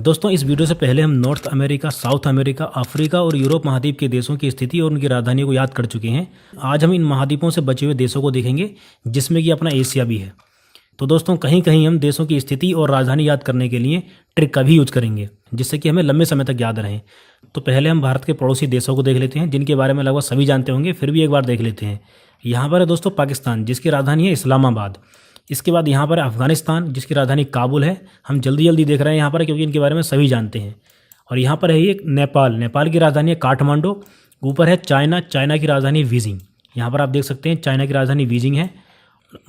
दोस्तों इस वीडियो से पहले हम north America, south America, Africa और यूरोप महाद्वीप के देशों की स्थिति और उनकी राजधानियों को याद कर चुके हैं। आज हम इन महाद्वीपों से बचे हुए देशों को देखेंगे, जिसमें कि अपना एशिया भी है। तो दोस्तों कहीं कहीं हम देशों की स्थिति और राजधानी याद करने के लिए ट्रिक का भी यूज करेंगे, जिससे कि हमें लंबे समय तक याद रहें। तो पहले हम भारत के पड़ोसी देशों को देख लेते हैं, जिनके बारे में लगभग सभी जानते होंगे, फिर भी एक बार देख लेते हैं। यहाँ पर है दोस्तों पाकिस्तान, जिसकी राजधानी है इस्लामाबाद। इसके बाद यहाँ पर है अफगानिस्तान, जिसकी राजधानी काबुल है। हम जल्दी जल्दी देख रहे हैं यहाँ पर, क्योंकि इनके बारे में सभी जानते हैं। और यहाँ पर है ये नेपाल, नेपाल की राजधानी है काठमांडू। ऊपर है चाइना, चाइना की राजधानी बीजिंग। यहाँ पर आप देख सकते हैं चाइना की राजधानी बीजिंग है।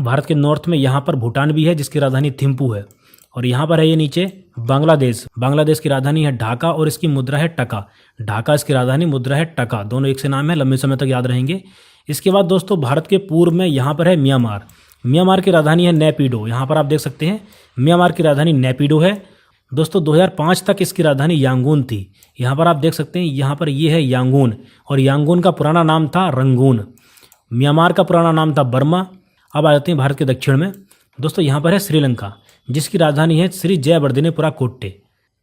भारत के नॉर्थ में यहाँ पर भूटान भी है, जिसकी राजधानी थिम्पू है। और यहाँ पर है ये नीचे बांग्लादेश, बांग्लादेश की राजधानी है ढाका और इसकी मुद्रा है टका। ढाका इसकी राजधानी, मुद्रा है टका, दोनों एक से नाम है, लंबे समय तक याद रहेंगे। इसके बाद दोस्तों भारत के पूर्व में यहाँ पर है म्यांमार। म्यांमार की राजधानी है नेपिडो। यहाँ पर आप देख सकते हैं म्यांमार की राजधानी नेपिडो है। दोस्तों 2005 तक इसकी राजधानी यांगून थी। यहाँ पर आप देख सकते हैं, यहाँ पर ये है यांगून, और यांगून का पुराना नाम था रंगून। म्यांमार का पुराना नाम था बर्मा। अब आ जाते हैं भारत के दक्षिण में। दोस्तों यहाँ पर है श्रीलंका, जिसकी राजधानी है श्री जयवर्धनेपुरा कोट्टे।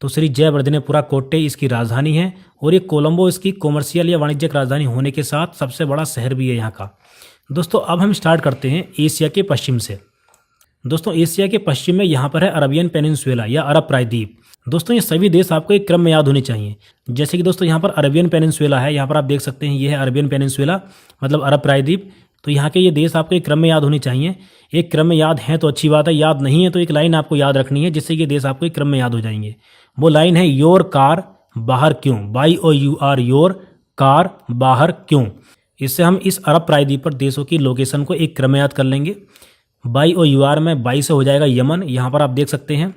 तो श्री जयवर्धनेपुरा कोट्टे इसकी राजधानी है, और ये कोलंबो इसकी कॉमर्शियल या वाणिज्यिक राजधानी होने के साथ सबसे बड़ा शहर भी है यहाँ का। दोस्तों अब हम स्टार्ट करते हैं एशिया के पश्चिम से। दोस्तों एशिया के पश्चिम में यहाँ पर है अरबियन पेनिनसुला या अरब प्रायद्वीप। दोस्तों ये सभी देश आपको एक क्रम में याद होने चाहिए। जैसे कि दोस्तों यहाँ पर अरबियन पेनिनसुला है, यहाँ पर आप देख सकते हैं ये है अरबियन पेनिनसुला, मतलब अरब प्रायद्वीप। तो यहाँ के ये देश आपको एक क्रम में याद होने चाहिए। एक क्रम में याद है तो अच्छी बात है, याद नहीं है तो एक लाइन आपको याद रखनी है, जिससे ये देश आपको एक क्रम में याद हो जाएंगे। वो लाइन है योर कार बाहर क्यों, YOUR योर कार बाहर क्यों। इससे हम इस अरब प्रायद्वीप पर देशों की लोकेशन को एक क्रम में याद कर लेंगे। YOUR में बाई से हो जाएगा यमन, यहाँ पर आप देख सकते हैं।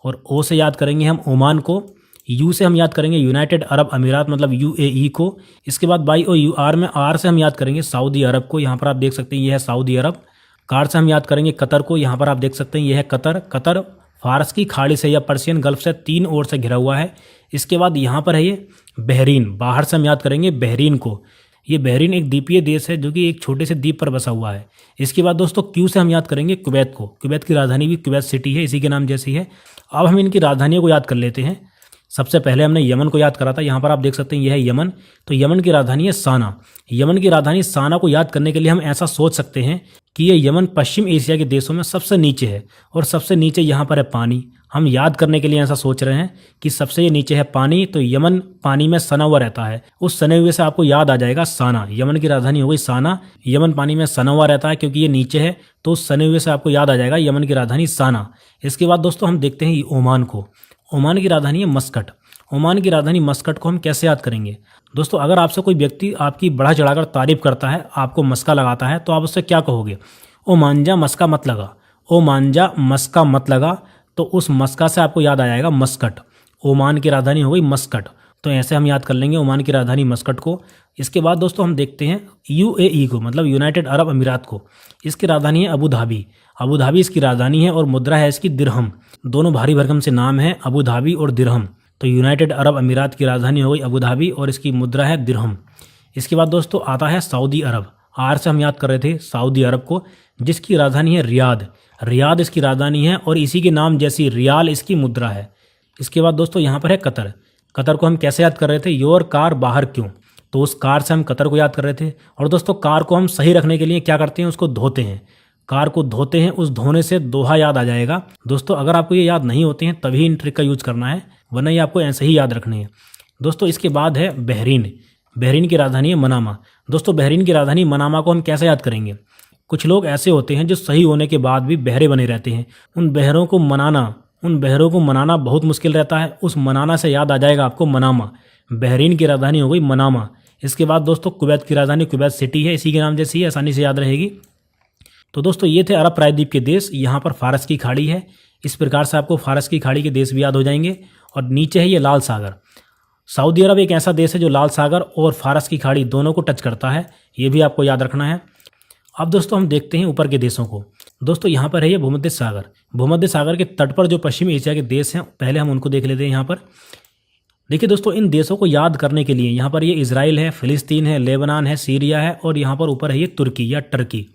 और ओ से याद करेंगे हम ओमान को। यू से हम याद करेंगे यूनाइटेड अरब अमीरात, मतलब UAE को। इसके बाद YOUR में आर से हम याद करेंगे सऊदी अरब को। यहाँ पर आप देख सकते हैं ये है सऊदी अरब। कार से हम याद करेंगे कतर को। यहाँ पर आप देख सकते हैं ये है कतर। कतर फारस की खाड़ी से या पर्शियन गल्फ से 3 ओर से घिरा हुआ है। इसके बाद यहाँ पर है ये बहरीन। बाहर से हम याद करेंगे बहरीन को। ये बहरीन एक द्वीपीय देश है, जो कि एक छोटे से द्वीप पर बसा हुआ है। इसके बाद दोस्तों क्यू से हम याद करेंगे कुवैत को। कुवैत की राजधानी भी कुवैत सिटी है, इसी के नाम जैसी है। अब हम इनकी राजधानियों को याद कर लेते हैं। सबसे पहले हमने यमन को याद करा था। यहाँ पर आप देख सकते हैं यह है यमन। तो यमन की राजधानी है साना। यमन की राजधानी साना को याद करने के लिए हम ऐसा सोच सकते हैं कि ये यमन पश्चिम एशिया के देशों में सबसे नीचे है, और सबसे नीचे यहाँ पर है पानी। हम याद करने के लिए ऐसा सोच रहे हैं कि सबसे ये नीचे है पानी, तो यमन पानी में सना हुआ रहता है। उस सने हुए से आपको याद आ जाएगा साना। यमन की राजधानी हो गई साना। यमन पानी में सना हुआ रहता है क्योंकि ये नीचे है, तो उस सने हुए से आपको याद आ जाएगा यमन की राजधानी साना। इसके बाद दोस्तों हम देखते हैं ओमान को। ओमान की राजधानी है मस्कट। ओमान की राजधानी मस्कट को हम कैसे याद करेंगे? दोस्तों अगर आपसे कोई व्यक्ति आपकी बढ़ा चढ़ाकर तारीफ करता है, आपको मस्का लगाता है, तो आप उससे क्या कहोगे? ओ मांझा मस्का मत लगा। ओ मांझा मस्का मत लगा। तो उस मस्का से आपको याद आ जाएगा मस्कट। ओमान की राजधानी हो गई मस्कट। तो ऐसे हम याद कर लेंगे ओमान की राजधानी मस्कट को। इसके बाद दोस्तों हम देखते हैं UAE को, मतलब यूनाइटेड अरब अमीरात को। इसकी राजधानी है अबू धाबी। अबू धाबी इसकी राजधानी है, और मुद्रा है इसकी दिरहम। दोनों भारी भरकम से नाम है, अबू धाबी और दिरहम। तो यूनाइटेड अरब अमीरात की राजधानी हो गई अबू धाबी, और इसकी मुद्रा है दिरहम। इसके बाद दोस्तों आता है सऊदी अरब। आर से हम याद कर रहे थे सऊदी अरब को, जिसकी राजधानी है रियाद। रियाद इसकी राजधानी है, और इसी के नाम जैसी रियाल इसकी मुद्रा है। इसके बाद दोस्तों यहाँ पर है कतर। कतर को हम कैसे याद कर रहे थे? योर कार बाहर क्यों। तो उस कार से हम कतर को याद कर रहे थे। और दोस्तों कार को हम सही रखने के लिए क्या करते हैं? उसको धोते हैं। कार को धोते हैं, उस धोने से दोहा याद आ जाएगा। दोस्तों अगर आपको ये याद नहीं होते हैं तभी इन ट्रिक का यूज करना है, वरना ये आपको ऐसे ही याद रखने हैं। दोस्तों इसके बाद है बहरीन। बहरीन की राजधानी है मनामा। दोस्तों बहरीन की राजधानी मनामा को हम कैसे याद करेंगे? कुछ लोग ऐसे होते हैं जो सही होने के बाद भी बहरे बने रहते हैं। उन बहरों को मनाना बहुत मुश्किल रहता है। उस मनाना से याद आ जाएगा आपको मनामा। बहरीन की राजधानी हो गई मनामा। इसके बाद दोस्तों कुवैत की राजधानी कुवैत सिटी है, इसी के नाम जैसी है, आसानी से याद रहेगी। तो दोस्तों ये थे अरब प्रायद्वीप के देश। यहाँ पर फारस की खाड़ी है। इस प्रकार से आपको फारस की खाड़ी के देश भी याद हो जाएंगे। और नीचे है ये लाल सागर। सऊदी अरब एक ऐसा देश है जो लाल सागर और फारस की खाड़ी दोनों को टच करता है, ये भी आपको याद रखना है। अब दोस्तों हम देखते हैं ऊपर के देशों को। दोस्तों यहाँ पर है ये भूमध्य सागर। भूमध्य सागर के तट पर जो पश्चिम एशिया के देश हैं, पहले हम उनको देख लेते हैं। यहाँ पर देखिए दोस्तों, इन देशों को याद करने के लिए यहाँ पर ये इजराइल है, फिलिस्तीन है, लेबनान है, सीरिया है, और यहाँ पर ऊपर है ये तुर्की या टर्की।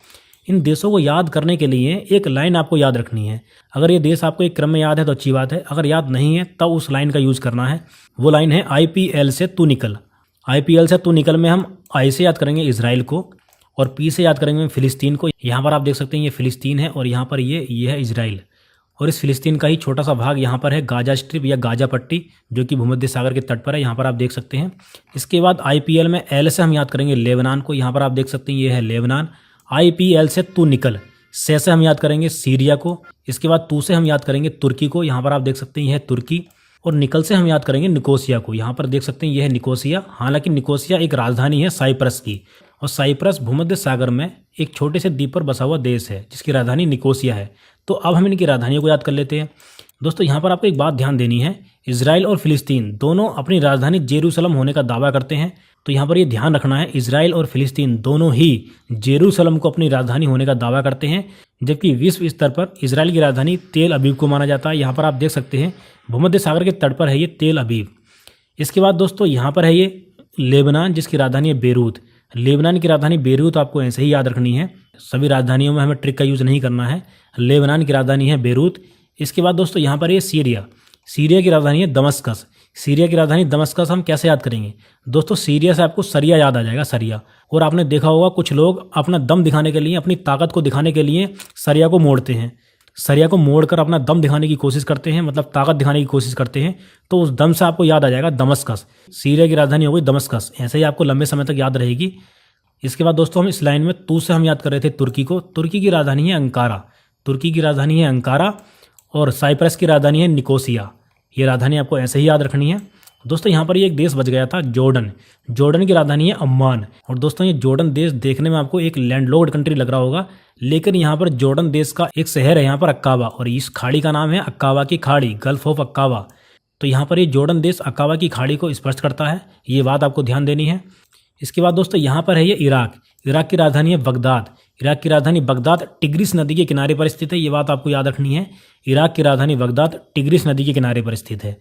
इन देशों को याद करने के लिए एक लाइन आपको याद रखनी है। अगर ये देश आपको एक क्रम में याद है तो अच्छी बात है, अगर याद नहीं है तब उस लाइन का यूज़ करना है। वो लाइन है IPL से तू निकल। IPL से तू निकल में हम आई से याद करेंगे इजराइल को और पी से याद करेंगे फिलिस्तीन को। यहाँ पर आप देख सकते हैं ये फिलिस्तीन है और यहाँ पर ये है इजराइल। और इस फिलिस्तीन का ही छोटा सा भाग यहाँ पर है गाजा स्ट्रिप या गाजा पट्टी, जो कि भूमध्य सागर के तट पर है। यहाँ पर आप देख सकते हैं। इसके बाद IPL में एल से हम याद करेंगे लेबनान को। यहाँ पर आप देख सकते हैं ये है लेबनान। IPL से तू निकल से हम याद करेंगे सीरिया को। इसके बाद तू से हम याद करेंगे तुर्की को। यहाँ पर आप देख सकते हैं यह है तुर्की। और निकल से हम याद करेंगे निकोसिया को। यहाँ पर देख सकते हैं यह है निकोसिया। हालांकि निकोसिया एक राजधानी है साइप्रस की, और साइप्रस भूमध्य सागर में एक छोटे से द्वीप पर बसा हुआ देश है जिसकी राजधानी निकोसिया है। तो अब हम इनकी राजधानियों को याद कर लेते हैं। दोस्तों यहाँ पर आपको एक बात ध्यान देनी है, इजराइल और फिलिस्तीन दोनों अपनी राजधानी जेरूसलम होने का दावा करते हैं। तो यहाँ पर ये ध्यान रखना है, इजराइल और फिलिस्तीन दोनों ही जेरूसलम को अपनी राजधानी होने का दावा करते हैं, जबकि विश्व स्तर पर इजराइल की राजधानी तेल अबीब को माना जाता है। यहाँ पर आप देख सकते हैं भूमध्य सागर के तट पर है ये तेल अबीब। इसके बाद दोस्तों यहाँ पर है ये लेबनान जिसकी राजधानी है बेरूत। लेबनान की राजधानी बेरूत आपको ऐसे ही याद रखनी है, सभी राजधानियों में हमें ट्रिक का यूज़ नहीं करना है। लेबनान की राजधानी है बेरूत। इसके बाद दोस्तों यहाँ पर ये सीरिया। सीरिया की राजधानी है दमस्कस। सीरिया की राजधानी दमस्कस हम कैसे याद करेंगे दोस्तों, सीरिया से आपको सरिया याद आ जाएगा, सरिया। और आपने देखा होगा कुछ लोग अपना दम दिखाने के लिए, अपनी ताकत को दिखाने के लिए सरिया को मोड़ते हैं। सरिया को मोड़कर अपना दम दिखाने की कोशिश करते हैं, मतलब ताकत दिखाने की कोशिश करते हैं। तो उस दम से आपको याद आ जाएगा दमस्कस। सीरिया की राजधानी हो गई दमस्कस, ऐसे ही आपको लंबे समय तक याद रहेगी। इसके बाद दोस्तों हम इस लाइन में तू से हम याद कर रहे थे तुर्की को। तुर्की की राजधानी है अंकारा। तुर्की की राजधानी है अंकारा और साइप्रस की राजधानी है निकोसिया। ये राजधानी आपको ऐसे ही याद रखनी है। दोस्तों यहाँ पर ये एक देश बच गया था जॉर्डन। जॉर्डन की राजधानी है अम्मान। और दोस्तों ये जॉर्डन देश देखने में आपको एक लैंडलॉक्ड कंट्री लग रहा होगा, लेकिन यहाँ पर जॉर्डन देश का एक शहर है यहाँ पर अक्काबा, और इस खाड़ी का नाम है अक्काबा की खाड़ी, गल्फ ऑफ अक्काबा। तो यहाँ पर ये जॉर्डन देश अक्काबा की खाड़ी को स्पर्श करता है, ये बात आपको ध्यान देनी है। इसके बाद दोस्तों यहाँ पर है ये इराक। इराक की राजधानी है बगदाद। इराक की राजधानी बगदाद टिग्रिस नदी के किनारे पर स्थित है, ये बात आपको याद रखनी है। इराक की राजधानी बगदाद टिग्रिस नदी के किनारे पर स्थित है।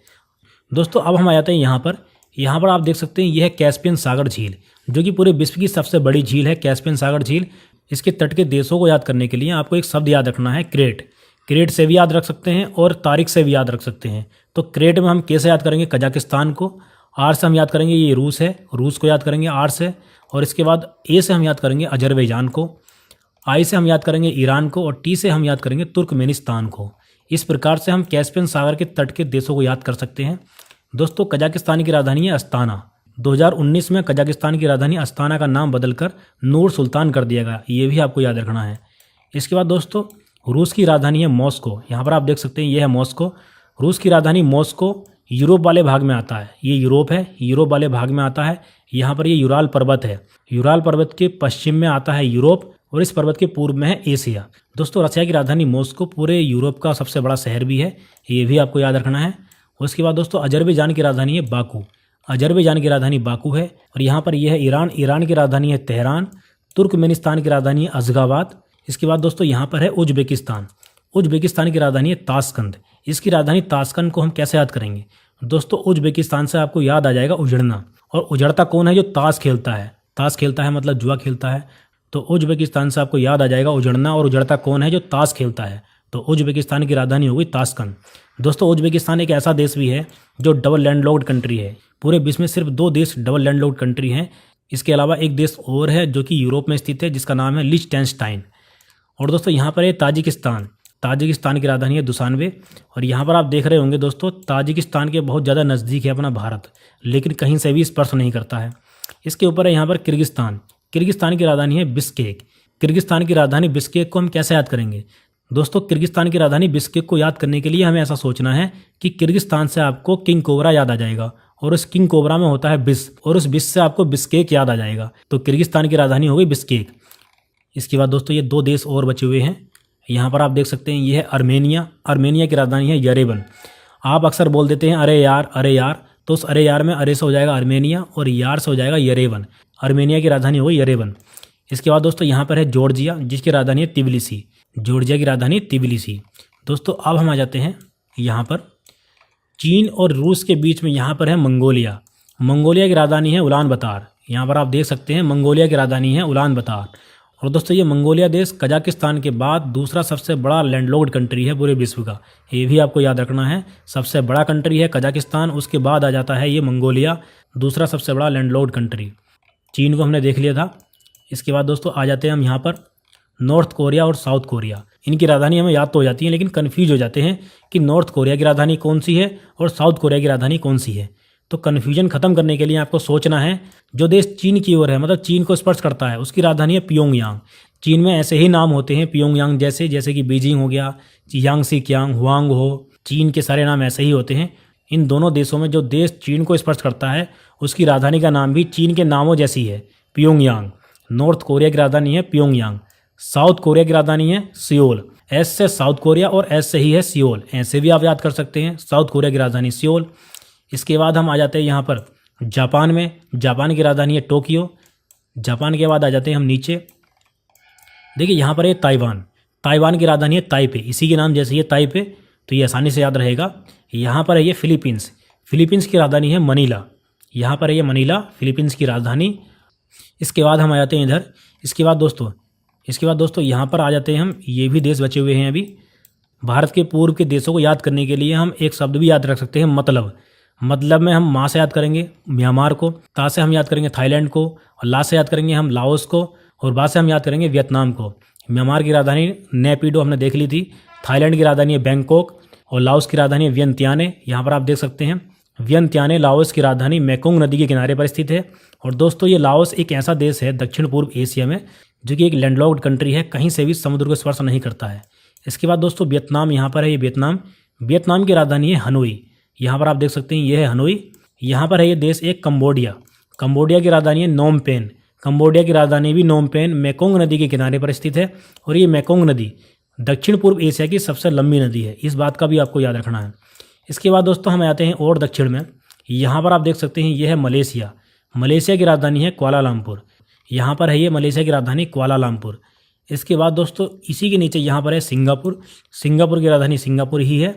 दोस्तों अब हम आ जाते हैं यहाँ पर। यहाँ पर आप देख सकते हैं यह है कैस्पियन सागर झील, जो कि पूरे विश्व की सबसे बड़ी झील है, कैस्पियन सागर झील। इसके तट के देशों को याद करने के लिए आपको एक शब्द याद रखना है, क्रेट। क्रेट से भी याद रख सकते हैं और तारीख से भी याद रख सकते हैं। तो क्रेट में हम कैसे याद करेंगे, कजाकिस्तान को। आर से हम याद करेंगे ये रूस है, रूस को याद करेंगे आर से। और इसके बाद ए से हम याद करेंगे अजरबैजान को। आई से हम याद करेंगे ईरान को। और टी से हम याद करेंगे तुर्कमेनिस्तान को। इस प्रकार से हम कैस्पियन सागर के तट के देशों को याद कर सकते हैं। दोस्तों कजाकिस्तान की राजधानी है अस्ताना। 2019 में कजाकिस्तान की राजधानी अस्ताना का नाम बदलकर नूर सुल्तान कर दिया गया, ये भी आपको याद रखना है। इसके बाद दोस्तों रूस की राजधानी है मॉस्को। यहाँ पर आप देख सकते हैं ये है मॉस्को। रूस की राजधानी मॉस्को यूरोप वाले भाग में आता है, ये यूरोप है, यूरोप वाले भाग में आता है। यहाँ पर ये यूराल पर्वत है। यूराल पर्वत के पश्चिम में आता है यूरोप और इस पर्वत के पूर्व में है एशिया। दोस्तों रशिया की राजधानी मॉस्को पूरे यूरोप का सबसे बड़ा शहर भी है, ये भी आपको याद रखना है। उसके बाद दोस्तों अजरबैजान की राजधानी है बाकू। अजरबैजान की राजधानी बाकू है। और यहाँ पर यह है ईरान। ईरान की राजधानी है तेहरान। तुर्कमेनिस्तान की राजधानी है अज़गाबाद। इसके बाद दोस्तों यहाँ पर है उज्बेकिस्तान। उज्बेकिस्तान की राजधानी है ताशकंद। इसकी राजधानी ताशकंद को हम कैसे याद करेंगे दोस्तों, उज्बेकिस्तान से आपको याद आ जाएगा उजड़ना। और उजड़ता कौन है, जो ताश खेलता है। ताश खेलता है मतलब जुआ खेलता है। तो उज्बेकिस्तान से आपको याद आ जाएगा उजड़ना। और उजड़ता कौन है, जो ताश खेलता है। तो उज्बेकिस्तान की राजधानी हो गई ताशकंद। दोस्तों उज्बेकिस्तान एक ऐसा देश भी है जो डबल लैंडलॉक्ड कंट्री है। पूरे विश्व में सिर्फ 2 देश डबल लैंडलॉक्ड कंट्री हैं। इसके अलावा एक देश और है जो कि यूरोप में स्थित है, जिसका नाम है लिechtenstein। और दोस्तों यहाँ पर है ताजिकिस्तान। ताजिकिस्तान की राजधानी है दुशानबे। और यहाँ पर आप देख रहे होंगे दोस्तों ताजिकिस्तान के बहुत ज़्यादा नज़दीक है अपना भारत, लेकिन कहीं से भी स्पर्श नहीं करता है। इसके ऊपर है यहाँ पर किर्गिस्तान। किर्गिस्तान की राजधानी है बिश्केक। किर्गिस्तान की राजधानी बिश्केक को हम कैसे याद करेंगे दोस्तों, किर्गिस्तान की राजधानी बिश्केक को याद करने के लिए हमें ऐसा सोचना है कि किर्गिस्तान से आपको किंग कोबरा याद आ जाएगा, और उस किंग कोबरा में होता है बिस, और उस बिस से आपको बिश्केक याद आ जाएगा। तो किर्गिस्तान की राजधानी हो गई बिश्केक। इसके बाद दोस्तों ये 2 देश और बचे हुए हैं। यहाँ पर आप देख सकते हैं ये है अर्मेनिया। अर्मेनिया की राजधानी है यरेवन। आप अक्सर बोल देते हैं अरे यार अरे यार, तो उस अरे यार में अरे से हो जाएगा अर्मेनिया और यार से हो जाएगा यरेवन। अर्मेनिया की राजधानी हो गई यरेवन। इसके बाद दोस्तों यहाँ पर है जॉर्जिया, जिसकी राजधानी है तिबिलिसी। जॉर्जिया की राजधानी तिबिलिसी। दोस्तों अब हम आ जाते हैं यहाँ पर चीन और रूस के बीच में, यहाँ पर है मंगोलिया। मंगोलिया की राजधानी है उलान बतार। यहाँ पर आप देख सकते हैं मंगोलिया की राजधानी है उलान बतार। और दोस्तों ये मंगोलिया देश कजाकिस्तान के बाद दूसरा सबसे बड़ा लैंडलॉक्ड कंट्री है पूरे विश्व का, ये भी आपको याद रखना है। सबसे बड़ा कंट्री है कजाकिस्तान, उसके बाद आ जाता है ये मंगोलिया, दूसरा सबसे बड़ा लैंडलॉक्ड कंट्री। चीन को हमने देख लिया था। इसके बाद दोस्तों आ जाते हैं हम यहाँ पर नॉर्थ कोरिया और साउथ कोरिया। इनकी राजधानी हमें याद तो हो जाती है, लेकिन कन्फ्यूज हो जाते हैं कि नॉर्थ कोरिया की राजधानी कौन सी है और साउथ कोरिया की राजधानी कौन सी है। तो कन्फ्यूजन खत्म करने के लिए आपको सोचना है, जो देश चीन की ओर है, मतलब चीन को स्पर्श करता है, उसकी राजधानी है प्योंगयांग। चीन में ऐसे ही नाम होते हैं प्योंगयांग जैसे कि बीजिंग हो गया, यांगसी क्यांग, हुआंग हो, चीन के सारे नाम ऐसे ही होते हैं। इन दोनों देशों में जो देश चीन को स्पर्श करता है उसकी राजधानी का नाम भी चीन के नामों जैसी है, प्योंगयांग। नॉर्थ कोरिया की राजधानी है प्योंगयांग, साउथ कोरिया की राजधानी है सियोल। एस से साउथ कोरिया और एस से ही है सियोल, ऐसे भी आप याद कर सकते हैं। साउथ कोरिया की राजधानी सियोल। इसके बाद हम आ जाते हैं यहाँ पर जापान में। जापान की राजधानी है टोक्यो। जापान के बाद आ जाते हैं हम नीचे, देखिए यहाँ पर है ताइवान। ताइवान की राजधानी है ताइपे, इसी के नाम जैसे ये ताइपे, तो ये आसानी से याद रहेगा। यहाँ पर है ये फिलीपींस। फिलीपींस की राजधानी है मनीला। यहाँ पर है ये मनीला, फिलीपींस की राजधानी। इसके बाद हम आ जाते हैं इधर। इसके बाद दोस्तों यहाँ पर आ जाते हैं हम, ये भी देश बचे हुए हैं अभी। भारत के पूर्व के देशों को याद करने के लिए हम एक शब्द भी याद रख सकते हैं, मतलब में हम माँ से याद करेंगे म्यांमार को, ता से हम याद करेंगे थाईलैंड को, और ला से याद करेंगे हम लाओस को, और बा से हम याद करेंगे वियतनाम को। म्यांमार की राजधानी नेपिडो हमने देख ली थी। थाईलैंड की राजधानी है बैंकॉक, और लाओस की राजधानी है वियंतियाने। यहाँ पर आप देख सकते हैं वियंतियाने लाओस की राजधानी मेकोंग नदी के किनारे पर स्थित है। और दोस्तों ये लाओस एक ऐसा देश है दक्षिण पूर्व एशिया में जो कि एक लैंडलॉक्ड कंट्री है, कहीं से भी समुद्र को स्पर्श नहीं करता है। इसके बाद दोस्तों वियतनाम, यहाँ पर है ये वियतनाम की राजधानी है हनोई। यहाँ पर आप देख सकते हैं ये है हनोई। यहाँ पर है ये देश एक कंबोडिया की राजधानी है नोम पेन। कंबोडिया की राजधानी भी नोम पेन मेकोंग नदी के किनारे पर स्थित है, और ये मेकोंग नदी दक्षिण पूर्व एशिया की सबसे लंबी नदी है, इस बात का भी आपको याद रखना है। इसके बाद दोस्तों हम आते हैं और दक्षिण में। यहाँ पर आप देख सकते हैं ये है मलेशिया की राजधानी है कुआलालंपुर। यहाँ पर है ये मलेशिया की राजधानी कुआलालंपुर। इसके बाद दोस्तों इसी के नीचे यहाँ पर है सिंगापुर की राजधानी सिंगापुर ही है।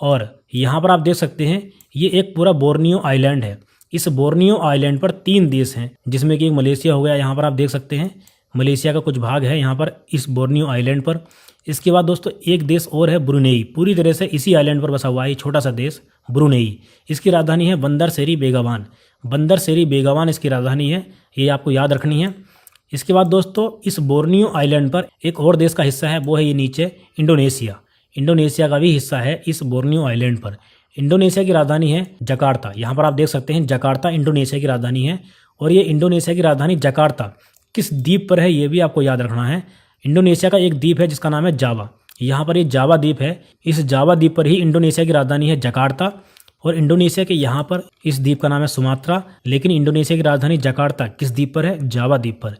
और यहाँ पर आप देख सकते हैं ये एक पूरा बोर्नियो आइलैंड है। इस बोर्नियो आइलैंड पर 3 देश हैं, जिसमें कि एक मलेशिया हो गया, यहाँ पर आप देख सकते हैं मलेशिया का कुछ भाग है यहाँ पर इस बोर्नियो आइलैंड पर। इसके बाद दोस्तों एक देश और है ब्रुनेई, पूरी तरह से इसी आइलैंड पर बसा हुआ है छोटा सा देश ब्रुनेई। इसकी राजधानी है बंदर सेरी बेगावान इसकी राजधानी है, ये आपको याद रखनी है। इसके बाद दोस्तों इस बोर्नियो आइलैंड पर एक और देश का हिस्सा है, वो है ये नीचे इंडोनेशिया का भी हिस्सा है इस बोर्नियो आइलैंड पर। इंडोनेशिया की राजधानी है जकार्ता। यहाँ पर आप देख सकते हैं जकार्ता इंडोनेशिया की राजधानी है। और ये इंडोनेशिया की राजधानी जकार्ता किस द्वीप पर है ये भी आपको याद रखना है। इंडोनेशिया का एक द्वीप है जिसका नाम है जावा। यहाँ पर ये जावा द्वीप है, इस जावा द्वीप पर ही इंडोनेशिया की राजधानी है जकार्ता। और इंडोनेशिया के यहाँ पर इस द्वीप का नाम है सुमात्रा, लेकिन इंडोनेशिया की राजधानी जकार्ता किस द्वीप पर है, जावा द्वीप पर।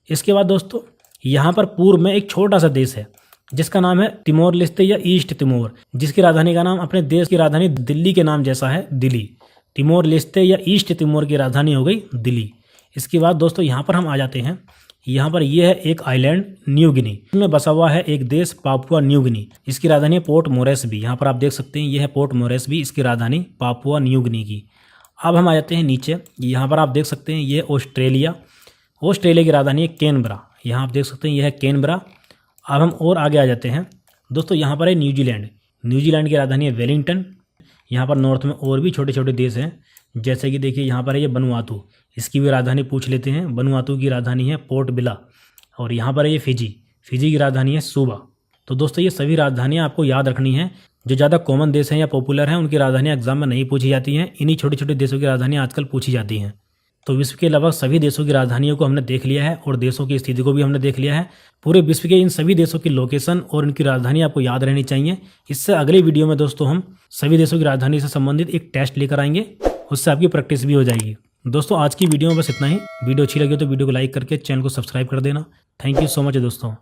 इसके बाद दोस्तों यहाँ पर पूर्व में एक छोटा सा देश है जिसका नाम है तिमोर लेस्ते या ईस्ट तिमोर, जिसकी राजधानी का नाम अपने देश की राजधानी दिल्ली के नाम जैसा है, दिल्ली। तिमोर लेस्ते या ईस्ट तिमोर की राजधानी हो गई दिल्ली। इसके बाद दोस्तों यहाँ पर हम आ जाते हैं, यहाँ पर यह है एक आइलैंड न्यू गिनी, इसमें बसा हुआ है एक देश पापुआ न्यू गिनी, इसकी राजधानी है पोर्ट मोरेस्बी। यहाँ पर आप देख सकते हैं यह है पोर्ट मोरेस्बी, इसकी राजधानी पापुआ न्यू गिनी की। अब हम आ जाते हैं नीचे, यहाँ पर आप देख सकते हैं ये ऑस्ट्रेलिया की राजधानी है कैनबरा। यहाँ आप देख सकते हैं यह है कैनबरा। अब हम और आगे आ जाते हैं दोस्तों, यहाँ पर है न्यूजीलैंड की राजधानी है वेलिंगटन। यहाँ पर नॉर्थ में और भी छोटे छोटे देश हैं, जैसे कि देखिए यहाँ पर है ये वनुआतू, इसकी भी राजधानी पूछ लेते हैं। वनुआतू की राजधानी है पोर्ट बिला। और यहाँ पर है ये फिजी की राजधानी है सुबा। तो दोस्तों ये सभी राजधानियाँ आपको याद रखनी हैं। जो ज़्यादा कॉमन देश हैं या पॉपुलर हैं उनकी राजधानियाँ एग्जाम में नहीं पूछी जाती हैं, इन्हीं छोटे छोटे देशों की राजधानियाँ आजकल पूछी जाती हैं। तो विश्व के लगभग सभी देशों की राजधानियों को हमने देख लिया है और देशों की स्थिति को भी हमने देख लिया है। पूरे विश्व के इन सभी देशों की लोकेशन और उनकी राजधानी आपको याद रहनी चाहिए। इससे अगले वीडियो में दोस्तों हम सभी देशों की राजधानी से संबंधित एक टेस्ट लेकर आएंगे, उससे आपकी प्रैक्टिस भी हो जाएगी। दोस्तों आज की वीडियो में बस इतना ही। वीडियो अच्छी लगी तो वीडियो को लाइक करके चैनल को सब्सक्राइब कर देना। थैंक यू सो मच दोस्तों।